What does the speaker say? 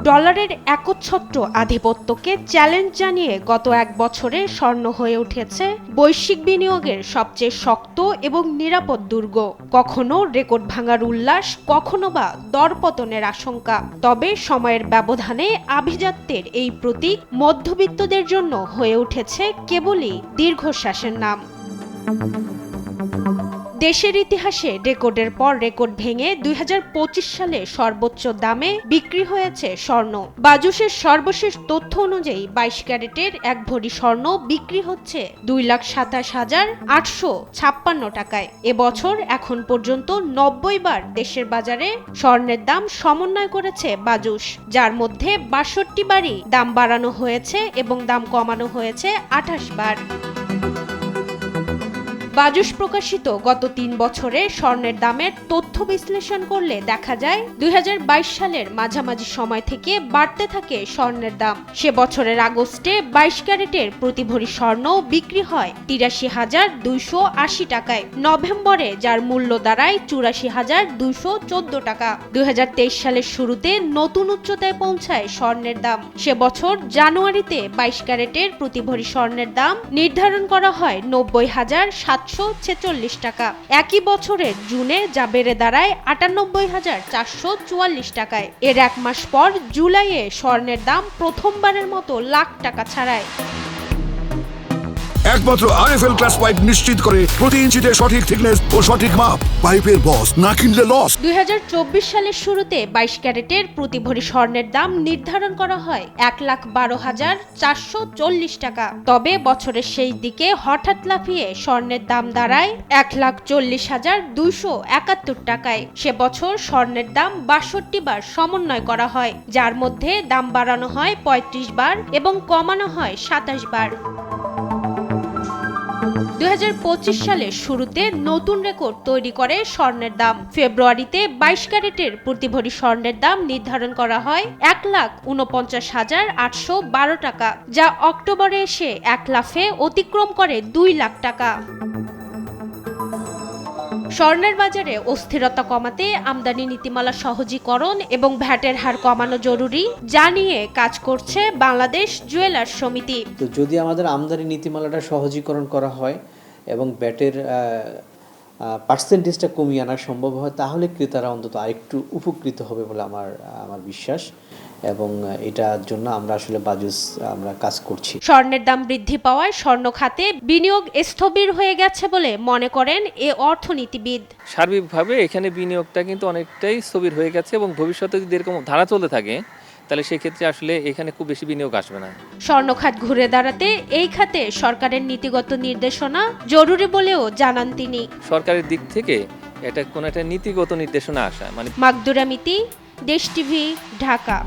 ডলারের একচ্ছত্র আধিপত্যকে চ্যালেঞ্জ জানিয়ে গত এক বছরে স্বর্ণ হয়ে উঠেছে বৈশ্বিক বিনিয়োগের সবচেয়ে শক্ত এবং নিরাপদ দুর্গ। কখনো রেকর্ড ভাঙার উল্লাস, কখনো বা দরপতনের আশঙ্কা। তবে সময়ের ব্যবধানে আভিজাত্যের এই প্রতীক মধ্যবিত্তদের জন্য হয়ে উঠেছে কেবলই দীর্ঘশ্বাসের নাম। দেশের ইতিহাসে রেকর্ডের পর রেকর্ড ভেঙে ২০২৫ সালে সর্বোচ্চ দামে বিক্রি হয়েছে স্বর্ণ। বাজুসের সর্বশেষ তথ্য অনুযায়ী ২২ ক্যারেটের এক ভরি স্বর্ণ বিক্রি হচ্ছে ২,২৭,৮৫৬ টাকায়। এবছর এখন পর্যন্ত ৯০ বার দেশের বাজারে স্বর্ণের দাম সমন্বয় করেছে বাজুস, যার মধ্যে ৬২ বারই দাম বাড়ানো হয়েছে এবং দাম কমানো হয়েছে ২৮ বার। বাজুস প্রকাশিত গত ৩ বছরে স্বর্ণের দামের তথ্য বিশ্লেষণ করলে দেখা যায় ২০২২ সালের মাঝামাঝি সময় থেকে বাড়তে থাকে স্বর্ণের দাম। সে বছরের আগস্টে ২২ ক্যারেটের প্রতি ভরি স্বর্ণ বিক্রি হয় ৮৩,২৮০ টাকায়। নভেম্বরে যার মূল্য দাঁড়ায় ৮৪,২১৪ টাকা। ২০২৩ সালের শুরুতে নতুন উচ্চতায় পৌঁছায় স্বর্ণের দাম। সে বছর জানুয়ারিতে ২২ ক্যারেটের প্রতি ভরি স্বর্ণের দাম নির্ধারণ করা হয় ৯০,৭৪৬ টাকা। একই বছরের জুনে যা বেড়ে দাঁড়ায় ৯৮,৪৪৪ টাকায়। এর এক মাস পর জুলাইয়ে স্বর্ণের দাম প্রথমবারের মতো লাখ টাকা ছাড়ায়। একমাত্র আরএফএল ক্লাস পাইপ নিশ্চিত করে প্রতি ইঞ্চিতে সঠিক থিকনেস ও সঠিক মাপ। পাইপের বস, না কিনলে লস। ২০২৪ সালের শুরুতে ২২ ক্যারেটের প্রতি ভরি স্বর্ণের দাম নির্ধারণ করা হয় ১,১২,৪৪০ টাকা। তবে বছরের শেষ দিকে হঠাৎ লাফিয়ে স্বর্ণের দাম দাঁড়ায় ১,৪০,২৭১ টাকায়। সে বছর স্বর্ণের দাম ৬২ বার সমন্বয় করা হয়, যার মধ্যে দাম বাড়ানো হয় ৩৫ বার এবং কমানো হয় ২৭ বার। ২০২৫ সালের শুরুতে নতুন রেকর্ড তৈরি করে স্বর্ণের দাম। ফেব্রুয়ারিতে ২২ ক্যারেটের প্রতি ভরি স্বর্ণের দাম নির্ধারণ করা হয় ১,৪৯,৮১২ টাকা, যা অক্টোবরে এসে এক লাফে অতিক্রম করে ২ লাখ টাকা। স্বর্ণের বাজারে অস্থিরতা কমাতে আমদানি নীতিমালা সহজীকরণ এবং ভ্যাটের হার কমানো জরুরি, যা নিয়ে কাজ করছে বাংলাদেশ জুয়েলার্স সমিতি। তো যদি আমাদের আমদানি নীতিমালাটা সহজীকরণ করা হয় এবং ভ্যাটের পার্সেন্টেজটা কমিয়ে আনা সম্ভব হয়, তাহলে ক্রেতারা অন্তত আরেকটু উপকৃত হবে বলে আমার বিশ্বাস, এবং এটার জন্য আমরা আসলে বাজুস আমরা কাজ করছি। স্বর্ণের দাম বৃদ্ধি পাওয়ায় স্বর্ণ খাতে বিনিয়োগ স্থবির হয়ে গেছে বলে মনে করেন এ অর্থনীতিবিদ। সার্বিকভাবে এখানে বিনিয়োগটা কিন্তু অনেকটাই স্থবির হয়ে গেছে এবং ভবিষ্যতে যদি এরকম ধারা চলতে থাকে তাহলে সেক্ষেত্রে আসলে এখানে খুব বেশি বিনিয়োগ আসবে না। স্বর্ণ খাত ঘুরে দাঁড়াতে এই খাতে সরকারের নীতিগত নির্দেশনা জরুরি বলেও জানান তিনি। সরকারের দিক থেকে এটা কোনো একটা নীতিগত নির্দেশনা আসা মানে। মাকদুরা মিতি, দেশ টিভি, ঢাকা।